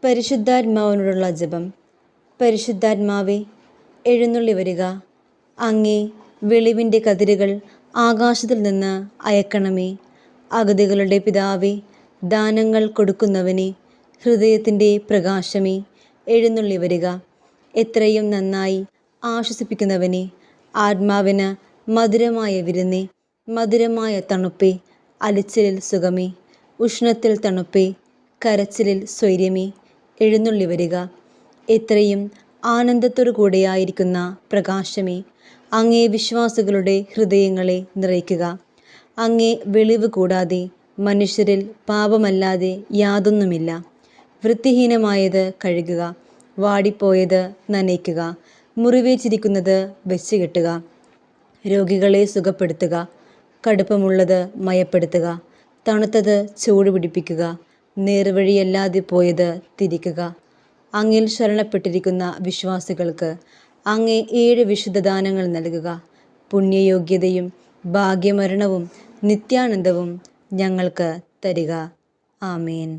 പരിശുദ്ധാത്മാവിനോടുള്ള ജപം. പരിശുദ്ധാത്മാവേ, എഴുന്നള്ളി വരിക. അങ്ങേ വെളിവിൻ്റെ കതിരുകൾ ആകാശത്തിൽ നിന്ന് അയക്കണമേ. അഗതികളുടെ പിതാവേ, ദാനങ്ങൾ കൊടുക്കുന്നവനെ, ഹൃദയത്തിൻ്റെ പ്രകാശമേ, എഴുന്നള്ളി വരിക. എത്രയും നന്നായി ആശ്വസിപ്പിക്കുന്നവനെ, ആത്മാവിന് മധുരമായ വിരുന്നേ, മധുരമായ തണുപ്പേ, അലിച്ചിലിൽ സുഖമേ, ഉഷ്ണത്തിൽ തണുപ്പേ, കരച്ചിലിൽ സ്വൈര്യമേ, എഴുന്നള്ളി വരിക. എത്രയും ആനന്ദത്തോടു കൂടെയായിരിക്കുന്ന പ്രകാശമേ, അങ്ങേ വിശ്വാസികളുടെ ഹൃദയങ്ങളെ നിറയ്ക്കുക. അങ്ങേ വെളിവ് കൂടാതെ മനുഷ്യരിൽ പാപമല്ലാതെ യാതൊന്നുമില്ല. വൃത്തിഹീനമായത് കഴുകുക, വാടിപ്പോയത് നനയ്ക്കുക, മുറിവേച്ചിരിക്കുന്നത് വെച്ച് കെട്ടുക, രോഗികളെ സുഖപ്പെടുത്തുക, കടുപ്പമുള്ളത് മയപ്പെടുത്തുക, തണുത്തത് ചൂട് പിടിപ്പിക്കുക, നേർവഴിയല്ലാതെ പോയത് തിരിക്കുക. അങ്ങിൽ ശരണപ്പെട്ടിരിക്കുന്ന വിശ്വാസികൾക്ക് അങ്ങേ 7 വിശുദ്ധദാനങ്ങൾ നൽകുക. പുണ്യയോഗ്യതയും ഭാഗ്യമരണവും നിത്യാനന്ദവും ഞങ്ങൾക്ക് തരിക. ആമേൻ.